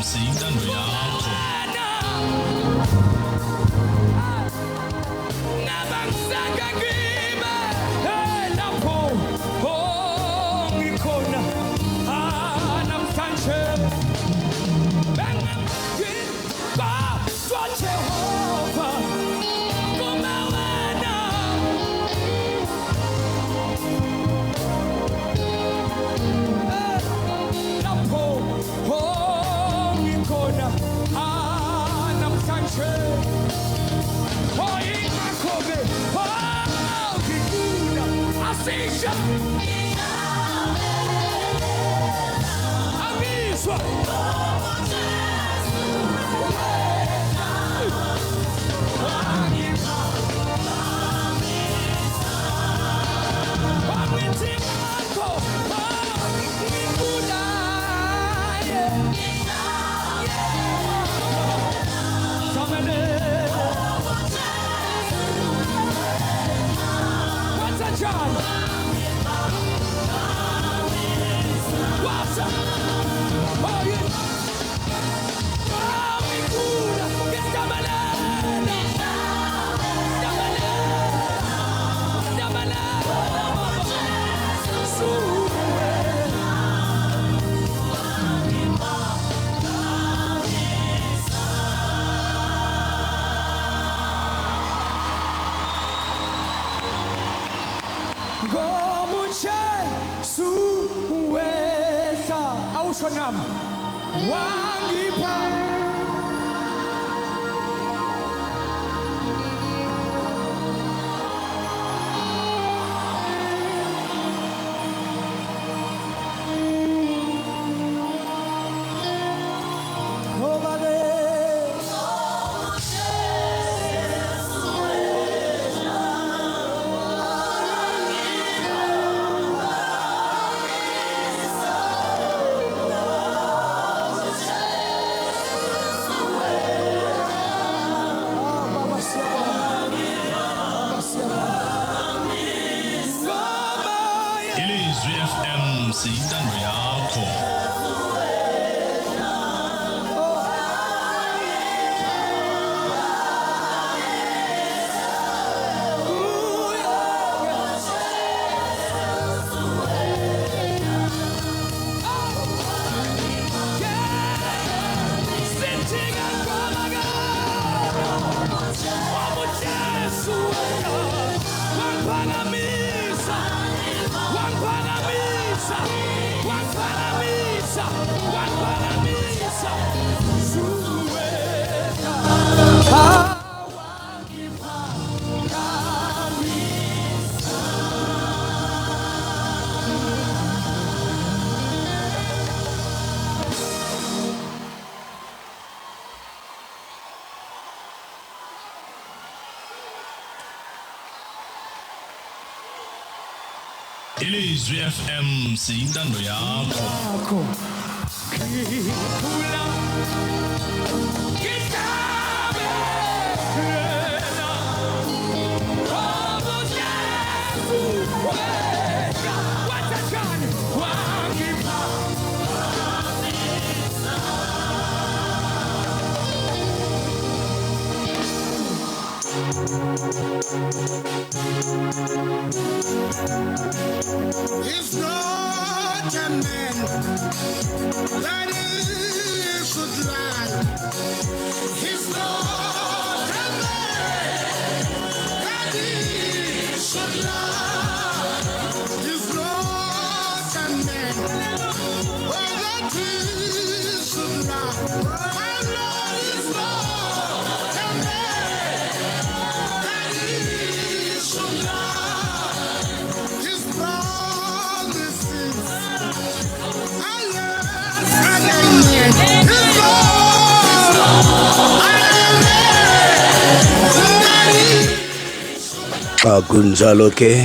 siyintando yakho. Ilizwi FM siyintando yakho. Ilizwi FM siyintando yakho. It's not a man that is should lie. It's not a man that is should lie. It's not a man that is should lie. My Lord is not a man that is should lie. His promises are yes and amen. His Xa kunjalo ke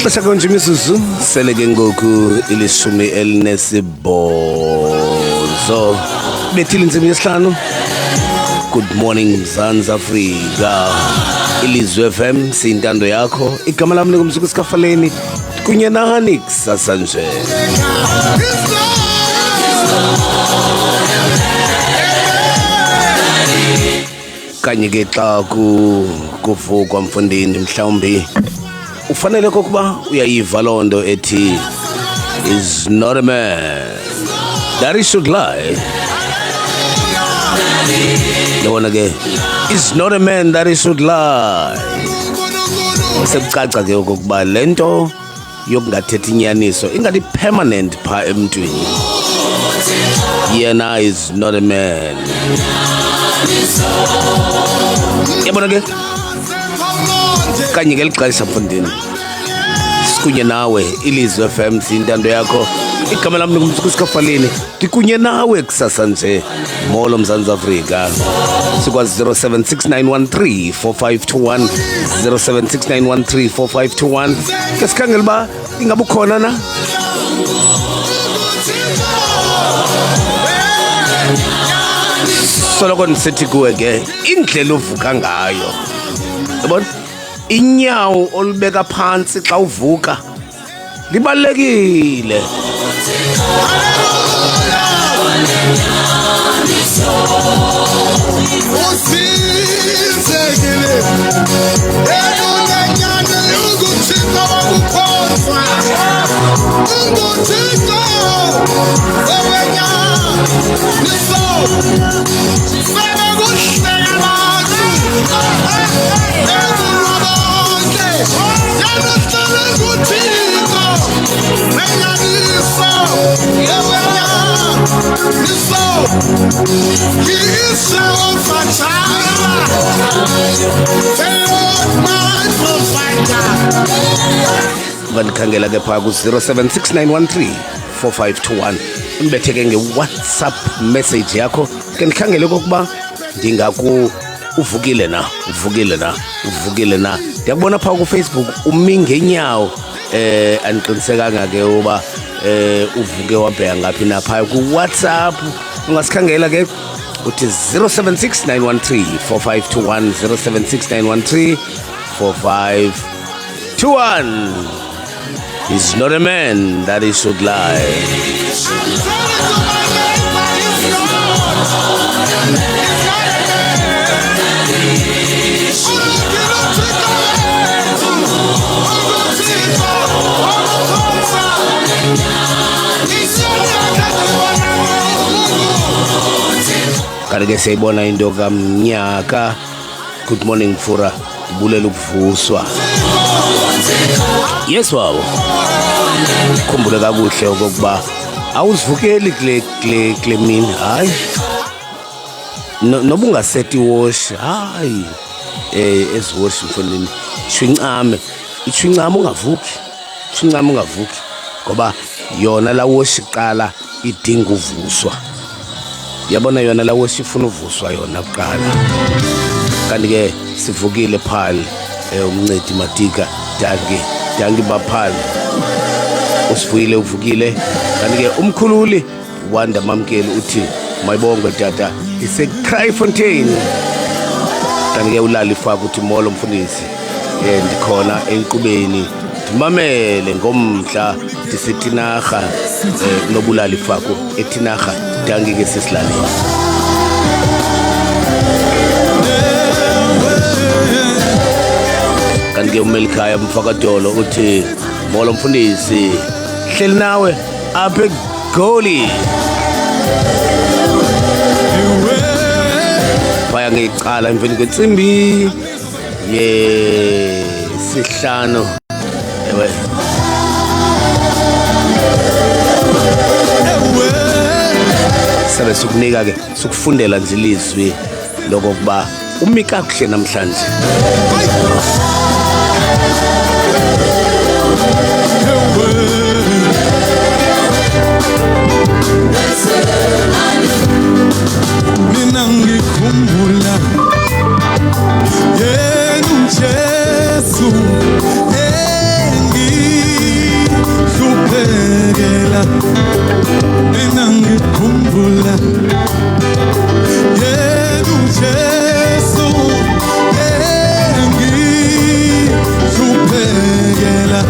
xa konje imisuzu sele ke ngoku ilishumi elinesibhozo bethile intsimi yesihlanu. Good morning Mzansi Afrika, Ilizwi FM siyintando yakho. Igama lami lingumsuku sikafaleni kunye nani kusasa nje. His love kanye ke xa kuvukwa mfundini mhlawumbi ufanele kokuba uyayiva lonto ethi is not a man that he should lie. Yabona ke, is not a man that he should lie. Sekucaca ke ukuba lento yokungathethi inyaniso ingadi permanent pha emntwini. Yena is not a man. Yabona ke, kanye ngeli xesha mfundini sikunye nawe Ilizwe FM siyintando yakho. Igama lami ngumsukusikafaleni ndikunye nawe kusasa nje molo Mzansi Afrika sikwazi 0769134521 0769134521 ke sikhangela ba ingabe ukhona na soloko ndisithi kuwe ke indlela uvuka ngayo yabona inyawo olubeka phansi xa uvuka libalekile. Ungandikhangela ke phaa ku-0769134521 umbetheke nge-WhatsApp message yakho ke ndikhangele okokuba uvukile na ndiyakubona phaa kuFacebook umi ngenyawo andiqinisekanga ke uba uvuke wabheka ngaphi na phaa ku-WhatsApp ungasikhangela ke uthi 0769134521 0769134521. He's not a man that he should lie. Kanti siyibona into kaMnyaka. Good morning Mfura, bulela ukuvuswa. Yes wabo. Khumbule kakuhle okokuba awuzivukeli kule mini hayi. Noba ungasethi wash hayi esiwash mfundini. Shwincame ungavuki. Ngoba yona la wash iqala idinga uvuswa. Yabona yona la wash ifuna uvuswa yona kuqala. Kanti ke sivukile phali umncedi Matika dangi baphali usivuyile uvukile. Kanti ke umkhululi Wanda Mamkeli uthi mayibonge tata ise-Kraaifontein. Kanti ke ulali faka uthi molo mfundisi ndikhona enqubeni ndimamele ngomhla disitinaga nobulali fako etinaga dangi ke sesilaleni. Kanti ke uMelikhaya Mfakadolo uthi molo mfundisi hleli nawe apha eGoli phaya ngecala emveni kwentsimbi yesihlanu. Ewe sabe sikunika ke sikufundela nje ilizwi lokuba umi kakuhle namhlanje. Mina ngikhumbula Jesu engihluphekela. Mina ngikhumbula Jesu engihluphekela.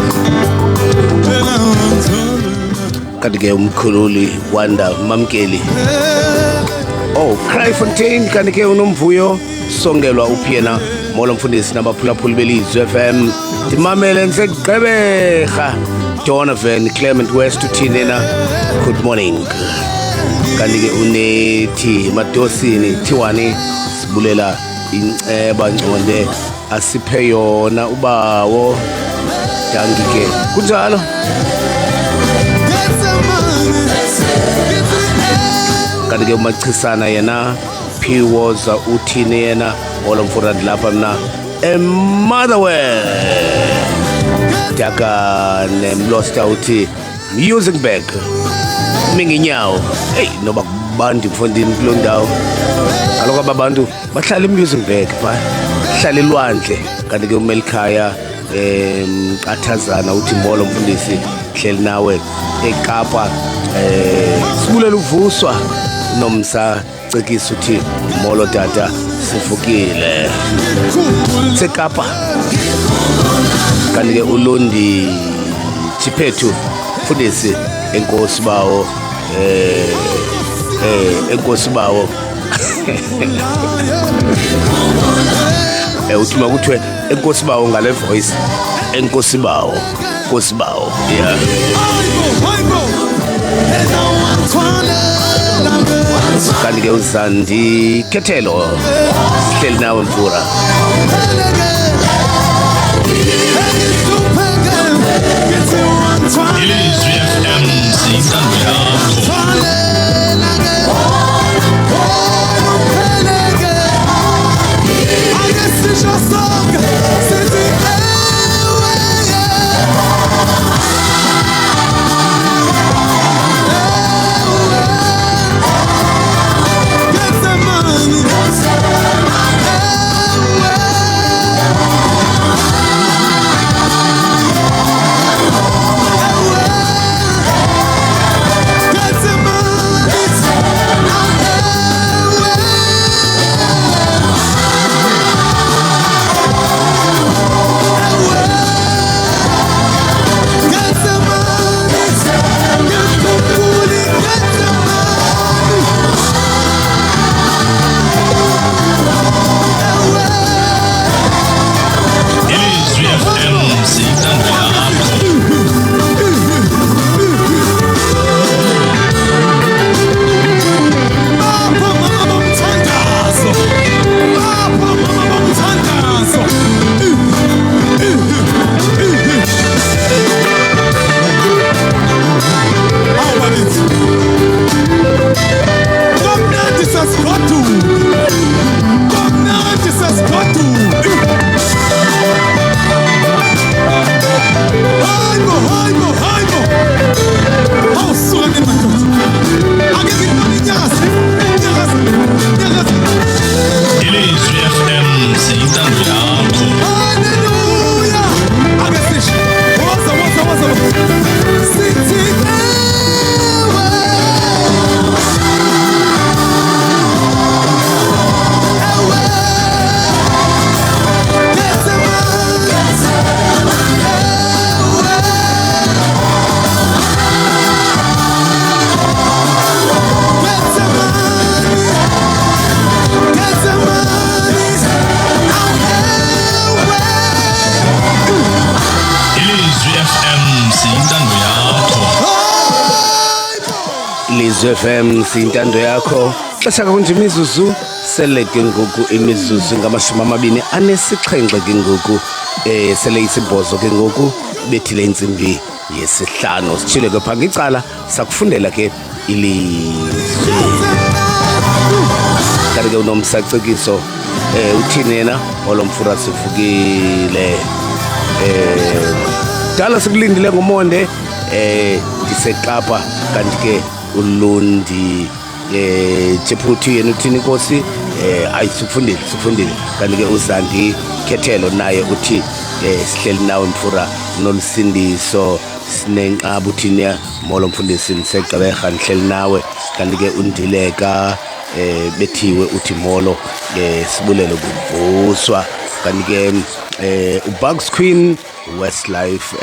Kanti ke umkhululi Wanda Mamkeli Oh, Cryfontaine kanti ke unomvuyo songelwa uphiyena molo mfundisi nabaphulaphuli belizwe FM Dimamele Nsekugqeberha Donovan Clement West uthinena good morning kanti ke unethi Madosini Thiwani sibulela inceba ngconde asiphe yona ubawo dangi ke kunjalo kanti ke umachisana yena P was uthini yena olomfura lapha mina Motherwell daka nemlosta uthi music bag minginyawo hey noba kubantu mfondini kulo ndawo kaloku ababantu bahlala imusic bag bahlala elwandle kanti ke uMelikhaya Qathazana uthi molo mfundisi hleli nawe eKapa sibulela uvuswa nomsa cekisa uthi molo tata sifukile seKapa kanti ke uLondi Chiphethu mfundisi enkosi bawo enkosi bawo uthi makuthiwe enkosi bawo ngale voice enkosi bawo nkosi bawo yeah kanti ke uZandi Khethelo sihleli nawe mfura Ilizwi FM siyintando yakho Ilizwi FM siyintando yakho xesha kunje imizuzu seleke ngoku imizuzu ngama-27 ke ngoku sele isibhozo ke ngoku bethile intsimbi yesihlanu sitshile ke phaa ngicala sakufundela ke ilizwi kanti ke unomsacekiso uthini yena olomfura sivukile dala sikulindile ngomonde ndiseKapa kanti ke uLondi Chiphethu yena uthini inkosi ayisifundile kanti ke uZandi Khethelo naye uthi sihleli nawe mfura noLsindiso sinenqaba uthini molo mfundisi Nsekugqeberha nihleli nawe kanti ke uNdileka bethiwe uthi molo sibulele kuvuswa kanti ke uBugs Queen Westlife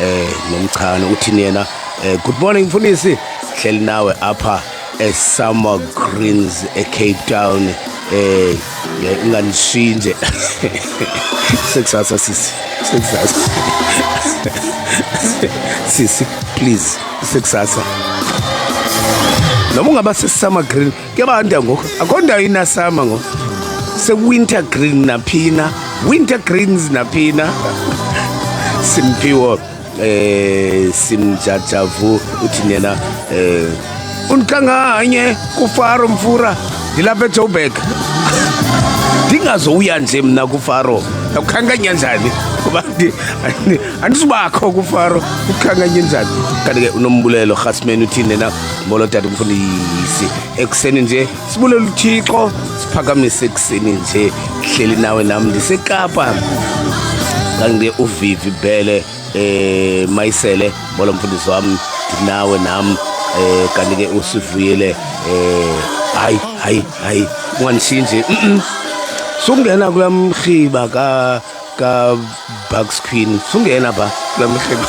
nomchana uthini yena good morning mfundisi hleli nawe apha Summer Greens Cape Town unganishinje sekusasa sisi please sekusasa noma ungaba se-summer green kuyabanda ngoku akho ndawo inasama ngoku se-winter green naphina winter greens naphina Simphiwo Simjajavu uthi yena unkanganye kuFaro Mfura dilapha eJoburg ndingazowuya nje mina kuFaro ukukhanganya njani kuba andisubakho kuFaro ukukhanganya njani kanti ke unombulelo Khasman uthi yena molo dad umfundisi ekuseni nje sibulela uThixo siphakamise ekuseni nje hleli nawe nami ndiseKapa kanti uVivi Bele Mayisele molo mfundisi wami nawe nami kanti ke usivuyele hayi unganishinje sungena kulamkhiba ka Bucks Queen sungena ba kulamkhiba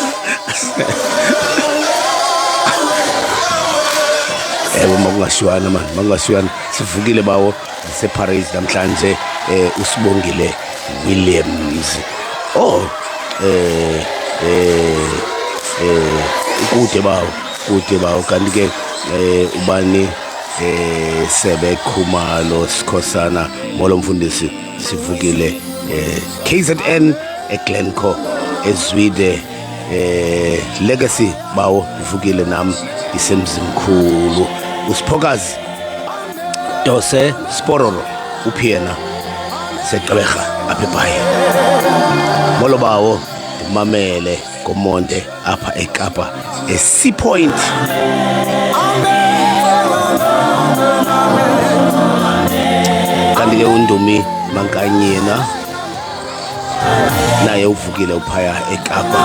mangashwana man mangashwana sivukile bawo seParis namhlanje usibongile Williams kude bawo kanti ke ubani Sebe Khumalo Sikhosana molo mfundisi sivukile KZN eGlencoe eZwide Legacy bawo ivukile nami isemzimkhulu usiphokazi Dose Spororo uphiyena seGqeberha apha eBhayi molo bawo mamele komonde apha eKapa eSea Point kanti ke uNdumi Mankanyena naye uvukile uphaya eKapa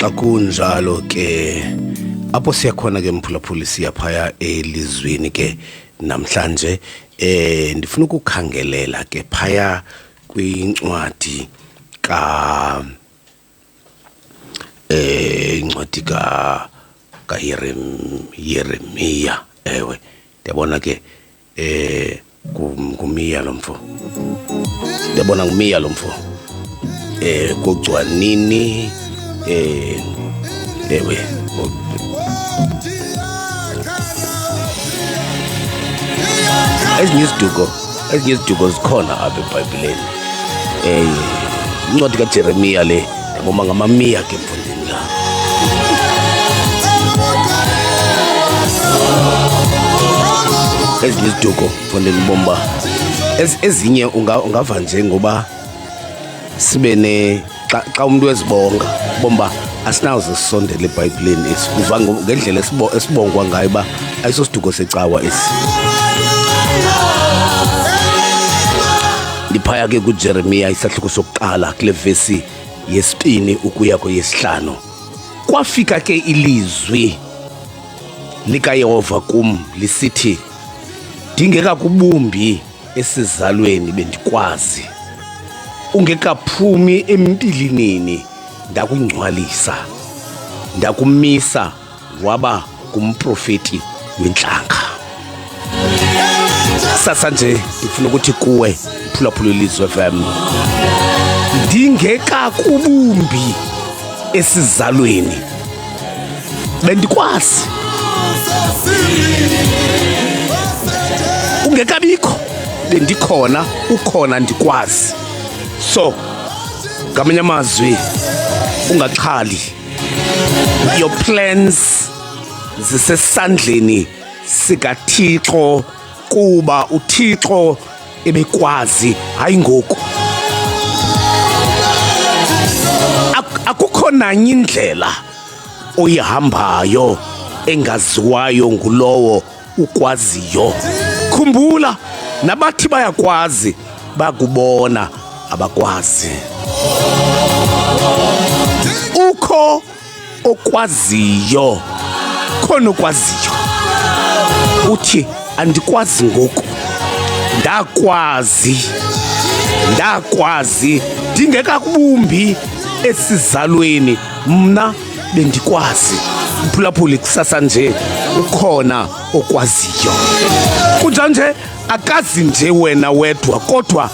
xa kunjalo ke apho siyakhona ke mphulaphuli siyaphaya elizweni ke namhlanje ndifuna ukukhangelela ke phaya kwincwadi incwadi ka Yeremiya. Ewe ndiyabona ke ngumiya lo mfo, ndiyabona ngumiya lo mfo kugcwanini ewe ezinye iziduko zikhona apha eBhayibhileni. Incwadi kaJeremiya le ndabona ngamamiya ke mfundini la. Ezinye iziduko mfundini bomba ezinye ungava nje ngoba sibe xa umuntu ezibonga bomba asinawuze sisondele eBhayibhileni esiva ngendlela esibongwa ngayo ba ayisosiduko secawa esi. Ndiphaya ke kuJeremiya isahluko sokuqala kule vesi yesibini ukuya kweyesihlanu. Kwafika ke ilizwi likaYehova kum lisithi, dingeka kubumbi esizalweni bendikwazi, ungekaphumi empilinini ndakungcwalisa, ndakumisa waba ngumprofeti wentlanga. Sasa nje ndifuna ukuthi kuwe mphulaphula Ilizwi FM, dingeka kubumbi esizalweni bendikwazi, ungekabikho bendikhona, ukhona ndikwazi. So ngamanye amazwi ungaxhali, your plans zisesandleni sikaThixo kuba uThixo ebekwazi, hayi ngoku. Akukho nanye indlela oyihambayo engaziwayo ngulowo ukwaziyo. Khumbula nabathi bayakwazi bakubona abakwazi. Ukho okwaziyo, khona okwaziyo. Uthi andikwazi ngoku, ndakwazi dingeka kubumbi esizalweni mna bendikwazi. Mphulaphuli kusasa nje ukhona okwaziyo. Kunjanje akazi nje wena wedwa kodwa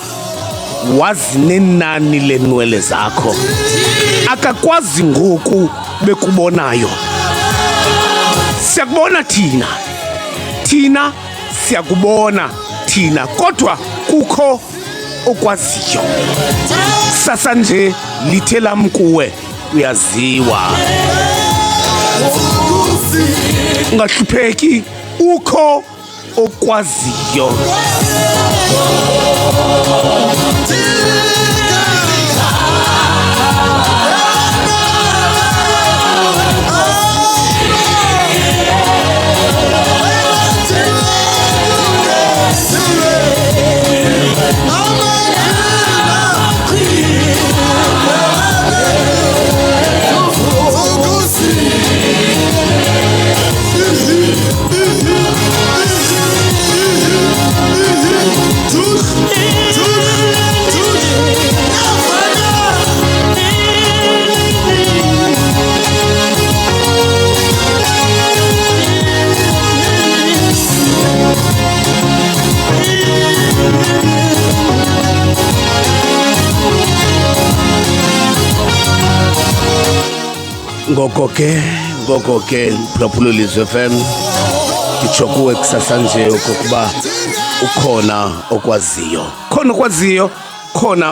wazi nenani lenwele zakho. Akakwazi ngoku bekubonayo. Siyakubona thina siyakubona thina kodwa kukho okwaziyo. Sasa nje lithe lam kuwe uyaziwa. Ungahlupheki, ukho okwaziyo. Ngoko ke mphulaphula Ilizwi FM, nditsho kuwe kusasa nje okokuba ukhona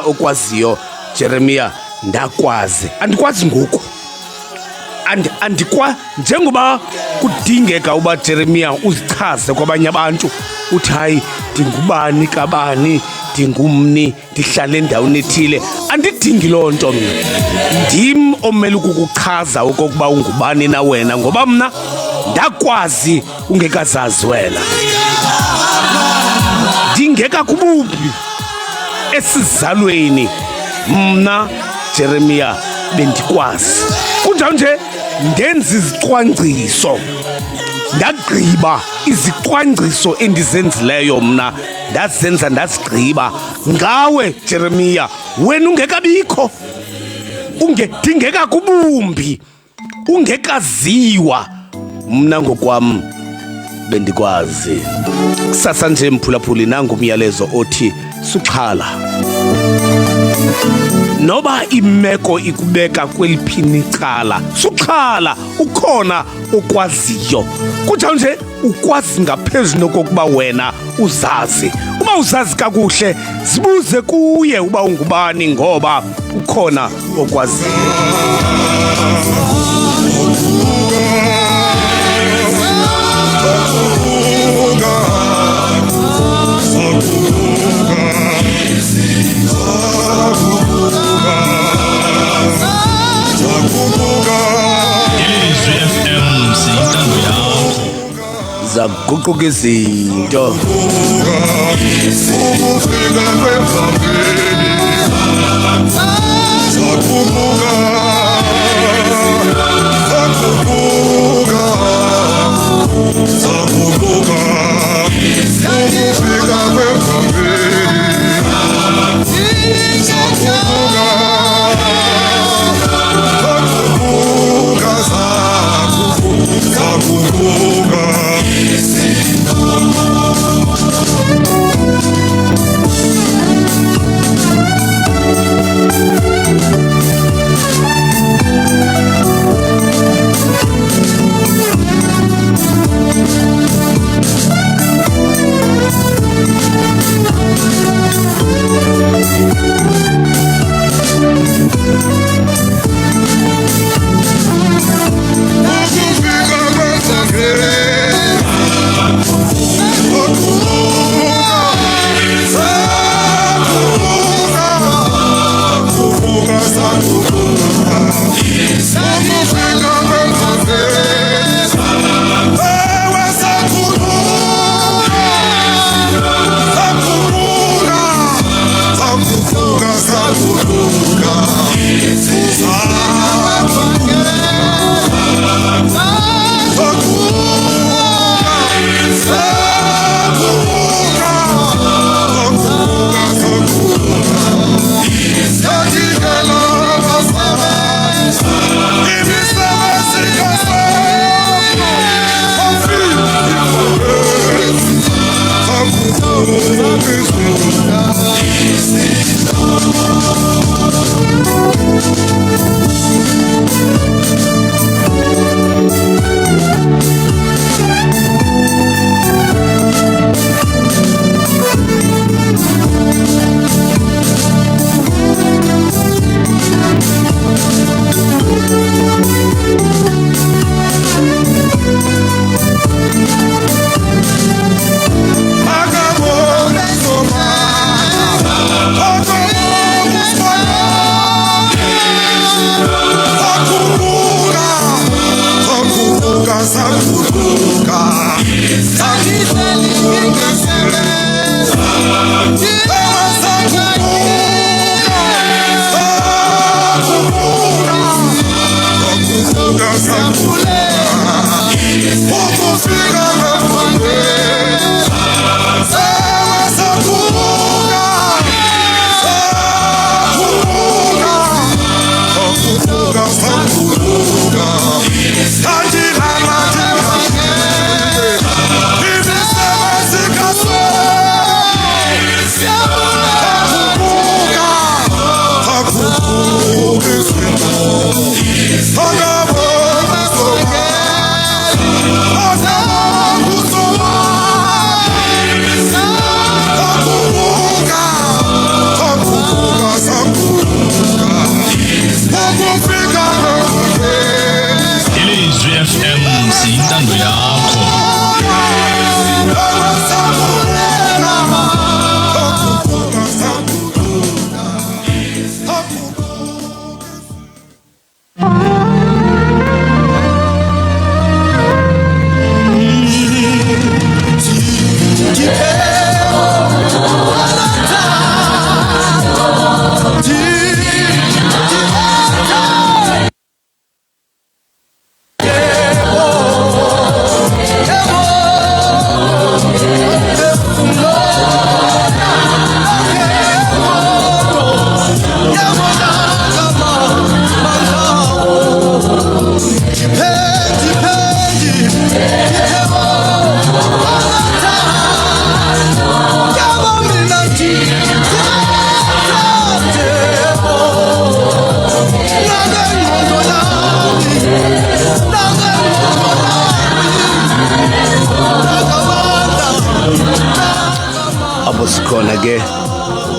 okwaziyo. Jeremiya, ndakwazi, andikwazi ngoku. Njengoba kudingeka uba Jeremiya uzichaze kwabanye abantu, uthi hayi ndingubani kabani, ndingumni, ndihlala endaweni ethile. Andidingi loo nto mna. Ndim omele ukukuchaza okokuba ungubani na wena, ngoba mna ndakwazi ungekazazi wena. Dingeka kubumbi esizalweni mna Jeremiya bendikwazi. Kunjalo nje ndenza izicwangciso, ndagqiba izicwangciso endizenzileyo mna, ndazenza ndazigqiba ngawe Jeremiya, wena ungekabikho, ungedingeka kubumbi, ungekaziwa. Mna ngokwam bendikwazi. Kusasa nje mphulaphuli, nangu umyalezo othi suxhala. Noba imeko ikubeka kweliphini icala, suxhala, ukhona okwaziyo. Kunjalo nje ukwazi ngaphezulu nokokuba wena uzazi. Uba uzazi kakuhle, zibuze kuye uba ungubani, ngoba ukhona okwaziyo. Ilizwi FM siyintando yakho. Zaguquka izinto.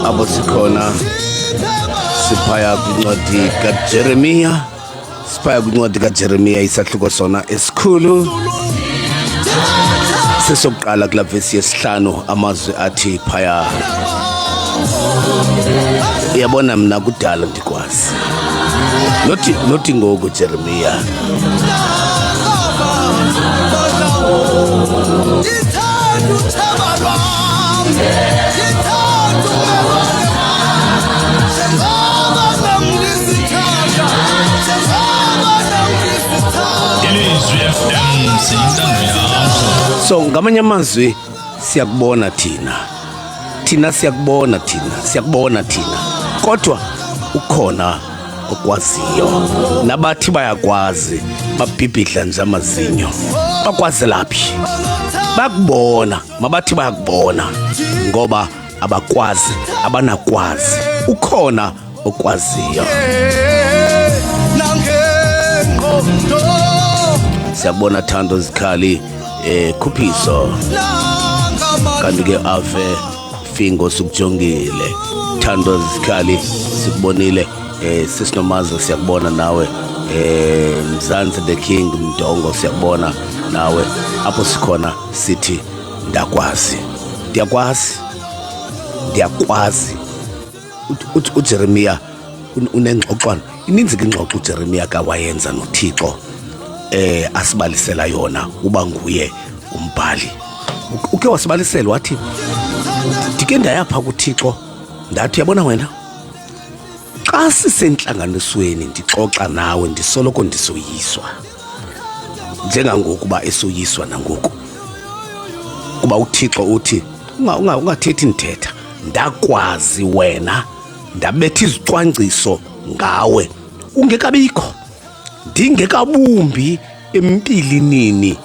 apho sikhona siphaya kwincwadi kaJeremiya isahluko sona esikhulu sesokuqala kula vesi yesihlanu amazwi athi phaya uyabona mina kudala ndikwazi nothi ngoku Jeremiya Ilizwi FM siyintando yakho. so ngamanye amazwi siyakubona thina kodwa ukhona okwaziyo nabathi bayakwazi babhibhidla nje amazinyo bakwazi laphi bakubona mabathi bayakubona ngoba abakwazi abanakwazi ukhona okwaziyo siyabona Thando Zikhali Khuphiso kanti ke Ave Fingo sikujongile Thando Zikhali sikubonile sisinomaza siyakubona nawe Mzansi the King Mdongo siyakubona nawe apho sikhona sithi ndiyakwazi uJeremiya unengxoxwana ininzi ingxoxo uJeremiya kawayenza noThixo asibalisela yona uba nguye umbhali uke wasibalisela wathi ndike ndayapha kuThixo ndathi yabona wena xa sisentlanganisweni ndixoxa nawe ndisoloko ndisoyiswa njengangokuba esoyiswa nangoku kuba uThixo uthi ungathethi ndithetha ndakwazi wena ndabetha izicwangciso ngawe ungekabikho ndingekabumbi empilinini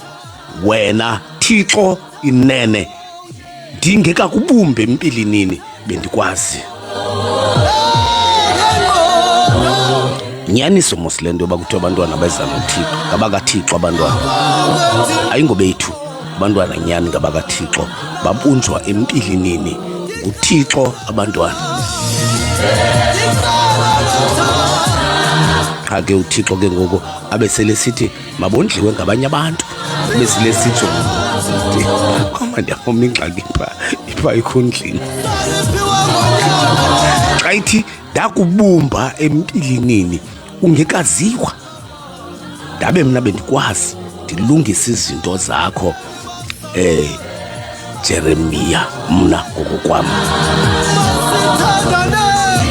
wena Thixo inene ndingekakubumbi empilinini bendikwazi nyaniso moslendo yoba kuthiwa abantwana beza noThixo ngabakaThixo abantwana ayingobethu abantwana nyani ngabakaThixo babunjwa empilinini nguThixo abantwana qha ke uThixo ke ngoku abesele sithi mabondliwe ngabanye abantu besile sitsho amandiyabona ingxaki ipha ikhundlini xa ithi ndakubumba empilinini ungekaziwa ndabe mna bendikwazi ndilungisa izinto zakho Jeremiya mna ngokokwam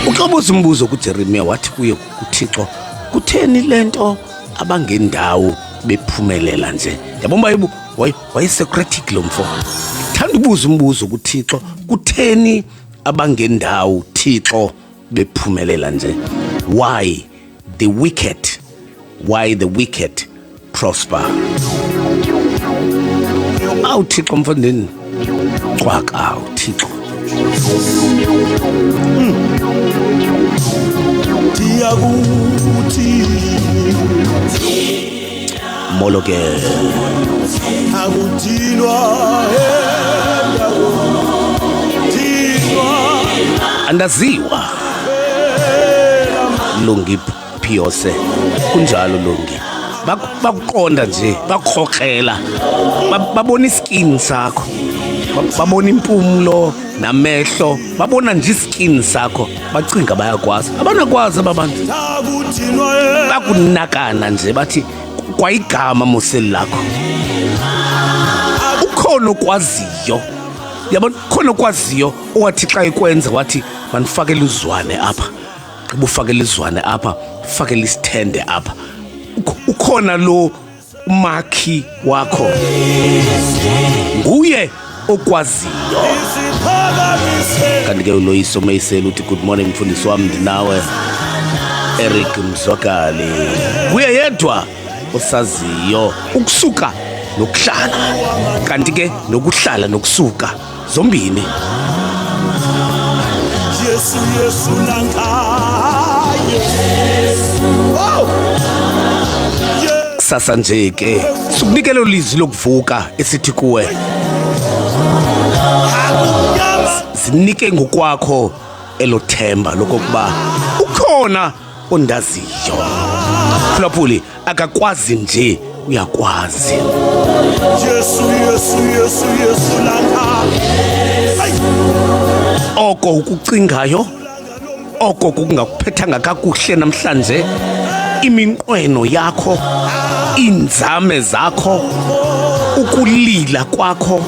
uxobuza umbuzo kuJeremiya wathi kuye kuThixo kutheni lento abangendawo bephumelela nje yabona wayesecretic lo mfo thanda ubuza umbuzo kuThixo kutheni abangendawo Thixo bephumelela nje why the wicked prosper Thixo mfondini xwaka Thixo Diyakuthi moloke akudinwa andaziwa Lungi Phiyose kunjalo Lungi bakuqonda nje bakukhokhela babona iskin sakho babona impumlo namehlo babona nje iskin sakho bacinga bayakwazi abanakwazi ababantu bakunakana nje bathi kwayigama moseli lakho ukhona okwaziyo yabona khona okwaziyo owathi xa ikwenza wathi manifakele uzwane apha qiba ufakele izwane apha fakele isithende apha ukhona lo umakhi wakho nguye okwaziyo kanti ke uLoyiso Mayisela uthi good morning mfundisi wami ndinawe Eric Mzwakali kuye yedwa osaziyo ukusuka nokuhlala kanti ke nokuhlala nokusuka zombini Yesu langaye wow kusasa nje ke sikunikele ulizwi lokuvuka esithi kuwe zinike ngokwakho elothemba lokokuba ukhona ondaziyo. Phulaphuli akakwazi nje, uyakwazi. Yesu langa. Oko ukucingayo, oko kungakuphethanga kakuhle namhlanje, iminqweno yakho, inzame zakho, ukulila kwakho,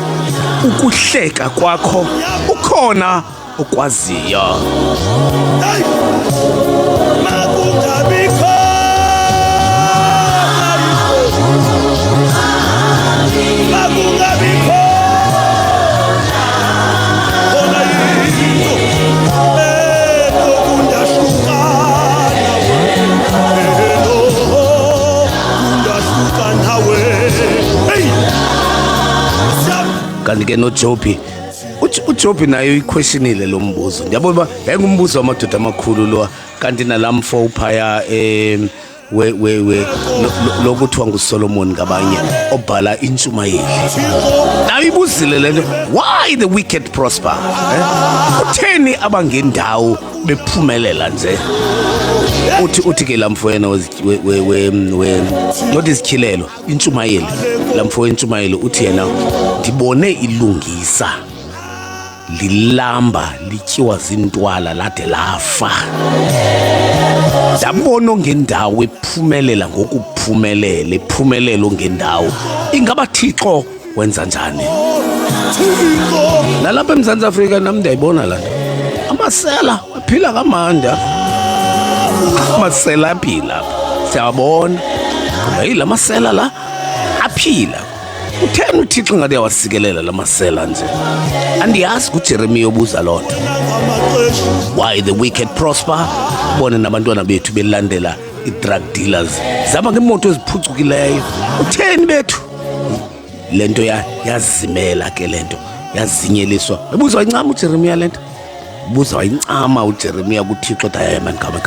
ukuhleka kwakho, ukhona okwaziyo. Hey! Makungabikho. Makungabikho. Khona yinto ekundahlukana. Kundahlukana we. Hey! Kanti-ke noJobi, uJobi nayo iquestionile lo mbuzo. Ndiyabona uba yayingumbuzo wamadoda amakhulu lo, kanti nalamfo uphaya lokuthiwa nguSolomon ngabanye obhala intshumayeli. Nayo ibuzile le nto, why the wicked prosper? Kutheni abangendawo bephumelela nje? Uthi ke lamfo yena not isityhilelo, intshumayeli. Lamfo wentshumayeli uthi yena, ndibone ilungisa lilamba lityiwa zintwala lade lafa. Ndabona ngendawo ephumelela ngokuphumelela, ephumelelo ngendawo. Ingaba Thixo wenza njani? Nalapha eMzantsi Afrika nami ndiyayibona la nto. Amasela aphila kamanda. Amasela aphila. Siyabona. Ngoba yila masela la aphila. Utheni uThixo ngathi yawasikelela la masela nje? Andiyazi kuJeremiya obuza loo nto. Why the wicked prosper? Bone nabantwana bethu belandela i-drug dealers. Zama ngemoto eziphucukileyo. Utheni bethu? Lento yazimela ke lento. Yazinyeliswa. Ebuza wayincama uJeremiya lento. Buza wayincama uJeremiya kuThixo daya man kama.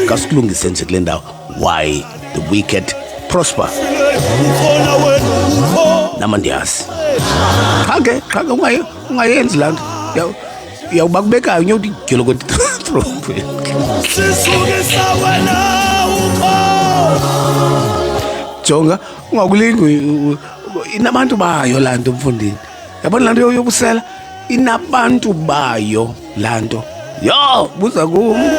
Kasikulungise nje kule ndawo. Why the wicked prosper? Namandiyazi. Qha ungayenzi la nto. Uyawuba kubekayo unyawuthi igyelo kothi trompe. Sisukisa wena ukho. Jonga ungakulingi inabantu bayo la nto mfundini. Yabona la nto yobusela inabantu bayo la nto. Yo buza kum.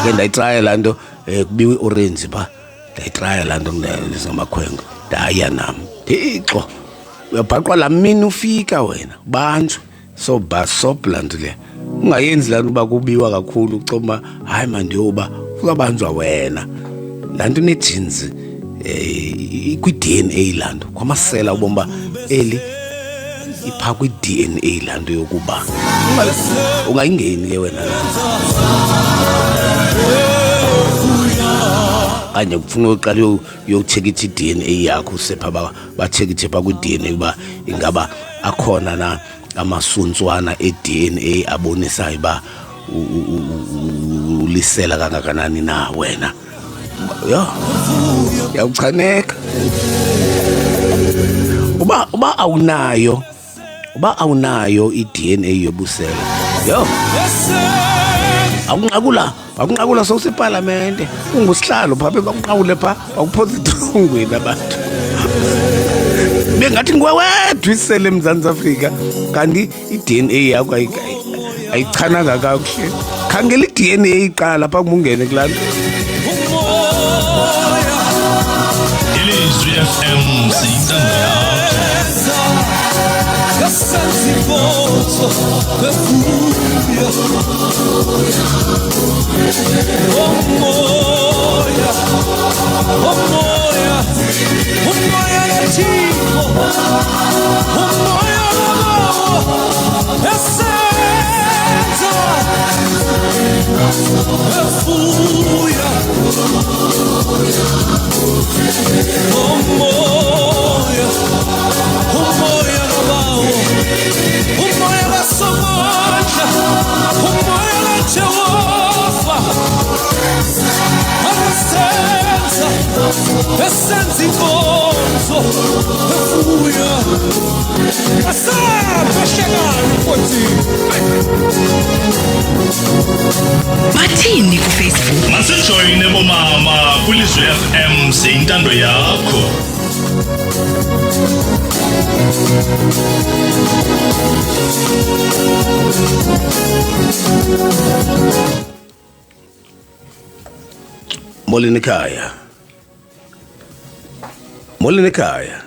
Ke ndayitraya la nto kubiwe orange pha. Ndayitraya la nto ngamakhwengo. Ndaya nami. Thixo. Uyabhaqwa la mini ufika wena banjwe sobla nto le. Ungayenzi la nto uba kubiwa kakhulu ucoma hayi mandiyoba uzabanjwa wena. La nto nejinsi kwi-DNA la nto kwamasela ubomba eli ipha kwi-DNA la nto yokuba ungayingeni ke wena la. Kanye kufuna uqala uyotshekitha i-DNA yakho usepha batshekithe pha kwi-DNA uba ingaba akhona na amasuntswana e-DNA abonisayo uba ulisela kangakanani na wena. Yo yawuchaneka uba awunayo i-DNA yobusela. Yo akunqakula sowusepalamente ungusihlalo pha bakunqawule pha awuphoza ithungweni abantu. Bengathi nguwe wedwa isele eMzantsi Afrika kanti i-DNA yakho ayichananga kakuhle. Khangela i-DNA iqala pha kumungene kulaa nto. Ilizwi FM siyintando yakho. Senza in fondo, fuia, uthini kuFacebook? Masijoyine bomama kuLizwi FM siyintando yakho. Molweni ekhaya. Molweni ekhaya.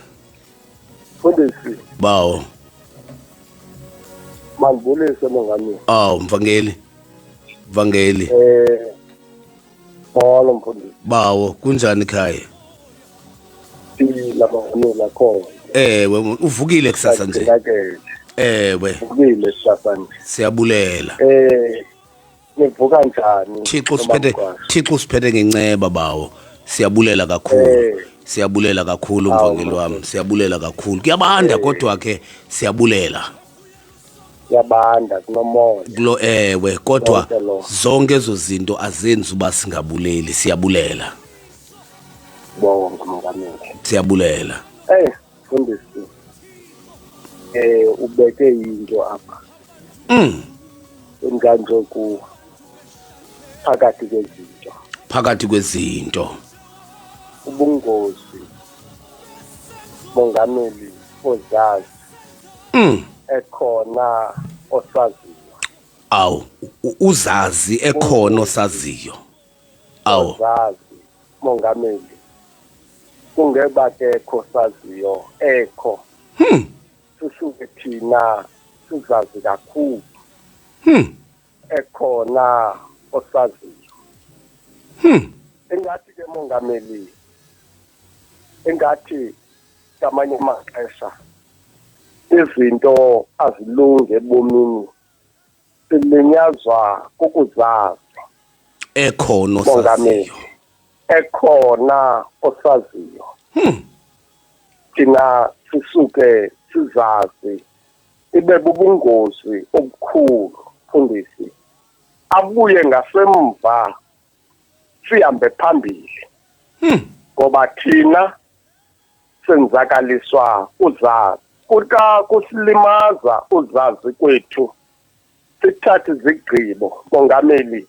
Mfundisi, Bawo. mandibulise mongameli. Mvangeli. Vangeli. Molo mfundisi. Bawo, kunjani ekhaya? Phila mongameli akho. Ewe, uvukile kusasa nje. Ewe, Uvukile kusasa nje. siyabulela. Nivuka njani? Thixo usiphethe ngenceba bawo. Siyabulela kakhulu. Siyabulela kakhulu mvangeli wami. Siyabulela kakhulu. Kuyabanda kodwa ke siyabulela. Yabanda kunomoya. Ewe, kodwa Zonke lo. zonke ezo zinto azenzi uba singabuleli. Siyabulela. Bonke mongameli. Siyabulela. Mfundisi. Ubeke into apha. Inganje ku phakathi kwezinto. Phakathi kwezinto. Ubungozi mongameli ozazi. Ekhona osaziyo. Uzazi ekhona osaziyo. Ozazi mongameli. Kungeba kekho saziyo ekho. Susuke thina sizazi kakhulu. Ekhona osaziyo. Engathi ke mongameli. Engathi kamanye amaxesha izinto azilunge ebomini silinyazwa kukuzazi. Ekhona osaziyo. Ekhona osaziyo. Thina sisuke sizazi ibe bubungozi obukhulu mfundisi. Abuye ngasemva sihambe phambili. Ngoba thina senzakaliswa uzazi. Kuka kusilimaza uzazi kwethu. Sithathe izigqibo mongameli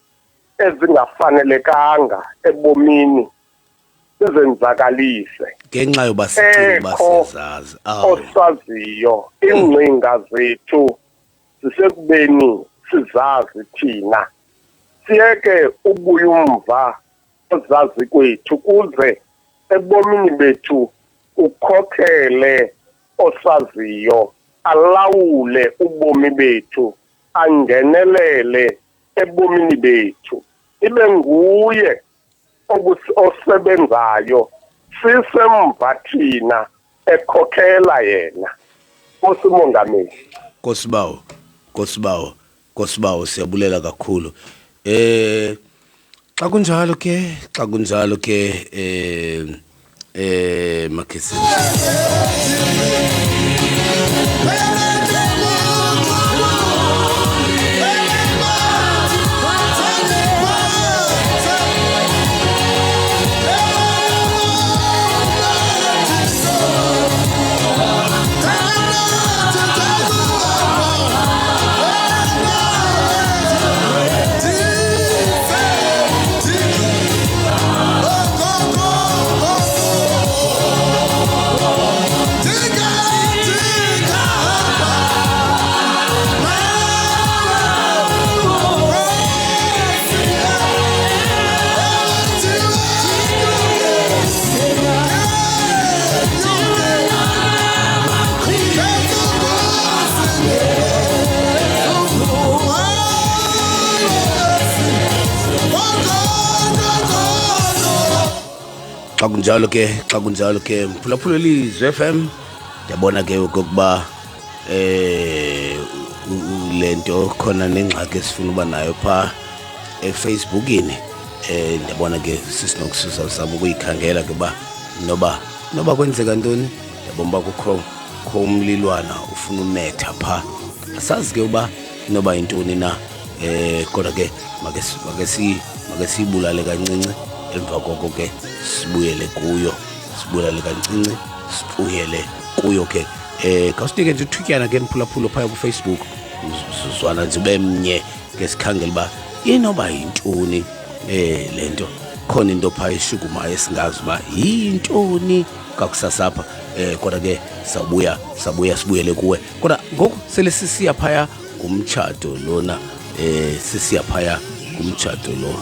ezingafanelekanga ebomini sizenzakalise. Ngenxa yoba sicinga siyazazi. Osaziyo ingcinga zethu zisekubeni sizazi thina. Siyeke ubuye umva ozazi kwethu kuze ebomini bethu ukhokhele osaziyo alawule ubomi bethu angenelele ebomini bethu. Ibe nguye osebenzayo sisemva thina ekhokhela yena. Usimongameli. Nkosibawo siyabulela kakhulu. Xa kunjalo ke Makhisini. Xa kunjalo ke mphulaphula Lizwi FM ndiyabona ke ukuba lento khona nengxaki esifuna uba nayo pha eFacebookini. Ndiyabona ke sisinokususa zama ukuyikhangela ke ba noba kwenzeka ntoni. Ndiyabona uba kukho umlilwana ufuna umetha pha. Asazi ke uba noba yintoni na. Kodwa ke make siyibulale kancinci. Emva koko ke sibuyele kancinci sibuyele kuyo ke. Kawusinike nje uthutyana ke mphulaphula phaya kuFacebook. Sizwana nje ube mnye ke sikhangela uba inoba yintoni lento khona into pha eshukumayo esingazi uba yintoni kakusasapha kodwa ke sabuya sibuyele kuwe kodwa ngoku sele sisiya phaya ngumtshato lona sisiya phaya ngumtshato lo